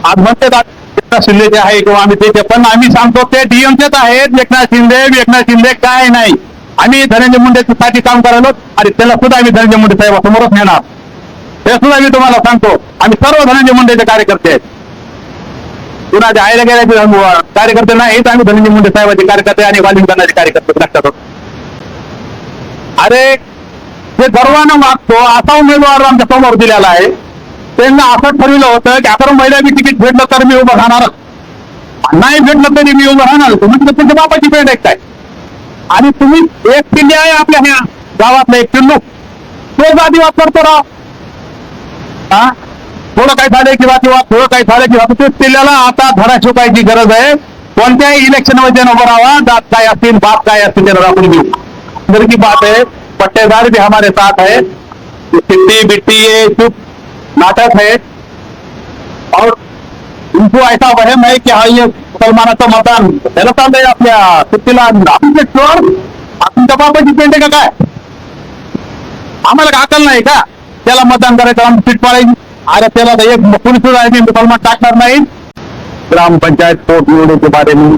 आज म्हणते एकनाथ शिंदेचे आहे किंवा आम्ही त्याचे, पण आम्ही सांगतो ते डीएमचेच आहेत. एकनाथ शिंदे काय नाही. आम्ही धनंजय मुंडेसाठी काम करायलो आणि त्याला सुद्धा आम्ही धनंजय मुंडे साहेबांसमोरच नेणार. हे सुद्धा मी तुम्हाला सांगतो. आम्ही सर्व धनंजय मुंडेचे कार्यकर्ते आहेत. कुणाच्या आयला गेल्याचे कार्यकर्ते नाहीत. आम्ही धनंजय मुंडे साहेबांचे कार्यकर्ते आणि वालिंगणाचे कार्यकर्ते लक्षात होतो. अरे हे गर्वानं मागतो असा उमेदवार आमच्या समोर दिलेला आहे. त्यांना असं ठरविलं होतं की आपण महिला तिकीट भेटलं तर मी उभं राहणारच, नाही भेटलं तरी मी उभं राहणार. म्हणजे तुमच्या बापाची पेंड आहे काय? आणि तुम्ही एक पिल्ली आहे आपल्या ह्या गावातला एक पिल्लू, तो जातीवाद करतो राव. हा थोडं काही झालं की जातीवाद, थोडं काही झालं की जाती. पिल्ल्याला आता धडा शिकायची गरज आहे. कोणत्याही इलेक्शन मध्ये उभं राहावा. जात काय असतील, बाप काय असतील त्याला आपण घेऊ. अंदर की बात है, पट्टेदार भी हमारे साथ है. सिट्टी बिट्टी ये चुप नाटक है और उनको ऐसा वहम है की हा ये मुसलमानाचं मतदान त्याला चाललंय आपल्या सुट्टीला. तुमच्या बापाची पेंट आहे का काय? आम्हाला अकल नाही का त्याला मतदान करायचं, आम्ही सीट पाळायची? अरे त्याला एक पोलीस मुसलमान टाकणार नाही. ग्राम पंचायत वोट मिलने के बारे में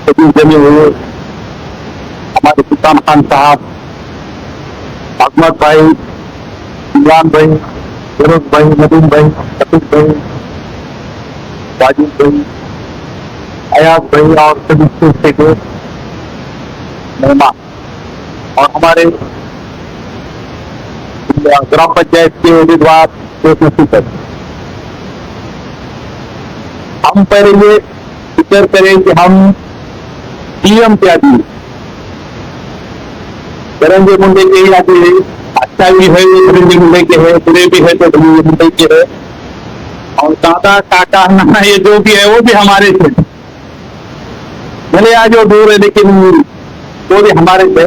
जमी हुए हमारे सुल्तान खान साहब, अहमद भाई, इमरान भाई, फिरोज भाई, नदीम भाई, सतीश भाई, वाजिद भाई, अयाज भाई और सभी से के मेहमान और हमारे ग्राम पंचायत के उम्मीदवार हम पहले ये विचार करें कि हम पीएम क्या दिए. धनंजय मुंडे के ही आगे है, अच्छा भी है धनंजय मुंडे के है, बुरे भी है तो धनंजय मुंडे के है. और दादा काका नाना ये जो भी है वो भी हमारे थे. भले आज वो दूर है लेकिन वो भी हमारे थे.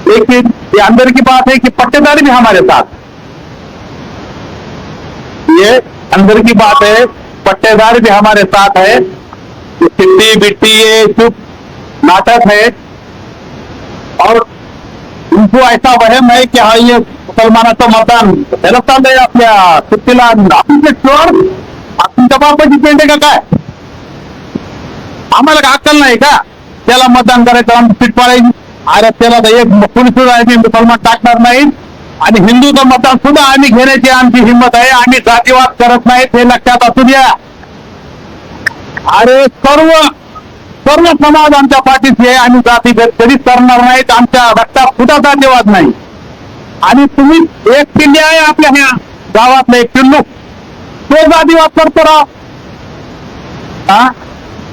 लेकिन ये अंदर की बात है कि पट्टेदार भी हमारे साथ. ये अंदर की बात है, पट्टेदार भी हमारे साथ है. सिट्टी बिट्टी ये चुप नाटक है और उनको ऐसा वहम है की हा ये मुसलमानाचं मतदान त्याला चाललंय आपल्या सुट्टीला. तुमच्या बापाची पेंड आहे का काय? आम्हाला अक्कल नाही का त्याला मतदान करायचं, आम्ही सीट पाळायची? अरे त्याला एक पोलीस मुसलमान टाकणार नाही. आणि हिंदूचं मतदान सुद्धा आम्ही घेण्याची आमची हिंमत आहे. आम्ही जातीवाद करत नाहीत हे लक्षात असू द्या. अरे सर्व समाज आमच्या पाठीशी आहे. आम्ही जातीभेद कधीच करणार नाहीत. आमच्या रक्तात सुद्धा जातीवाद नाही. आणि तुम्ही एक पिल्ली आहे आपल्या ह्या गावातला एक पिल्लू, तो जातीवाद करतो राव. हा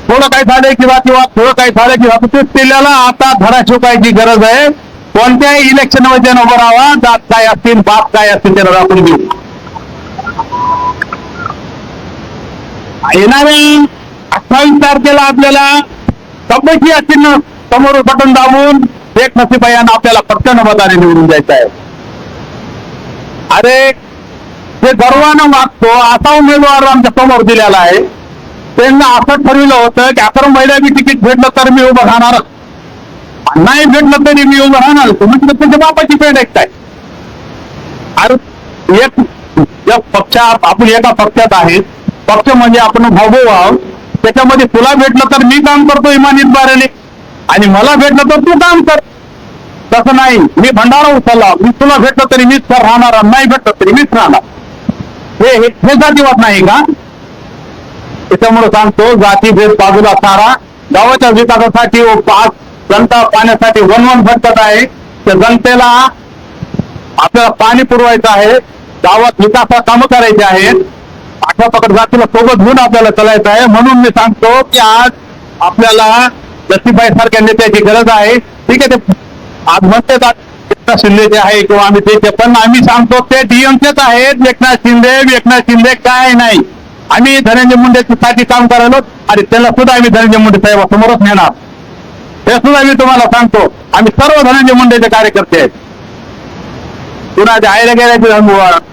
थोडं काही झालंय की जातीवाद, थोडं काही झालं की जाती. ते पिल्ल्याला आता धडा शिकायची गरज आहे. कोणत्याही इलेक्शन मध्ये उभं राहावा. जात काय असतील, बाप काय असतील त्याला आपण घेऊ. येणाऱ्या 28 तारखेला आपल्याला सबकी असतील समोर बटन दाबून एक नसीबाईंना आपल्याला प्रचंड मताने निवडून द्यायचं आहे. अरे हे गर्वानं मागतो असा उमेदवार आमच्या समोर दिलेला आहे. त्यांना असं ठरविलं होतं की आपण महिला तिकीट भेटलं तर मी उभं राहणारच, नाही भेटलं तरी मी उभं राहणार. म्हणजे तुमच्या बापाची पेंड आहे काय? अरे एक पक्ष आपण एका पक्षात आहेत. पक्ष म्हणजे आपण भाऊ आहोत. त्याच्यामध्ये तुला भेटलं तर मी काम करतो इमानीतदाराने आणि मला भेटलं तर तू काम कर. तसं नाही. मी भंडारा उचलला, मी तुला भेटलं तरी मीच राहणार, नाही भेटलं तरी मीच राहणार. हे जातीवाद नाही का? त्याच्यामुळे सांगतो जातीभेद बाजूला सारा. गावाच्या विकासासाठी जनता पाण्यासाठी वन भटकत आहे. त्या जनतेला आपल्याला पाणी पुरवायचं आहे. गावात विकासा कामं करायची आहेत. अशा प्रकार जातीला सोबत घेऊन आपल्याला चालायचं आहे. म्हणून मी सांगतो की आज आपल्याला लक्ष्मीबाई सारख्या नेत्याची गरज आहे. ठीक आहे, ते आज म्हणते एकनाथ शिंदेचे आहे किंवा आम्ही त्याचे, पण आम्ही सांगतो ते डीएमचेच आहेत. एकनाथ शिंदे काय नाही. आम्ही धनंजय मुंडेसाठी काम करायलो आणि त्याला सुद्धा आम्ही धनंजय मुंडे साहेबांसमोरच नेणार. हे सुद्धा मी तुम्हाला सांगतो. आम्ही सर्व धनंजय मुंडेचे कार्यकर्ते आहेत. कुणाच्या आयला गेल्याचे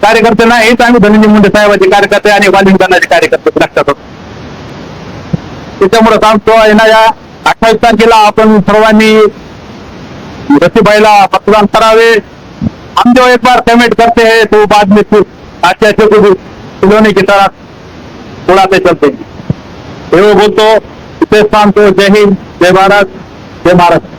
कार्यकर्ते नाहीत. आम्ही धनंजय मुंडे साहेबांचे कार्यकर्ते आणि वालिंगणाचे कार्यकर्ते लक्षात होतो. त्याच्यामुळे सांगतो येणाऱ्या 28 तारखेला आपण सर्वांनी रसीबाईला मतदान करावे. हम जो एक बार पेमेंट करते हैं तो बाद में अच्छे अच्छे खिलौने की तरह उड़ाते चलते हैं। हे वो बोलतो इथेच थांबतो. जय हिंद, जय भारत, जय महाराष्ट्र.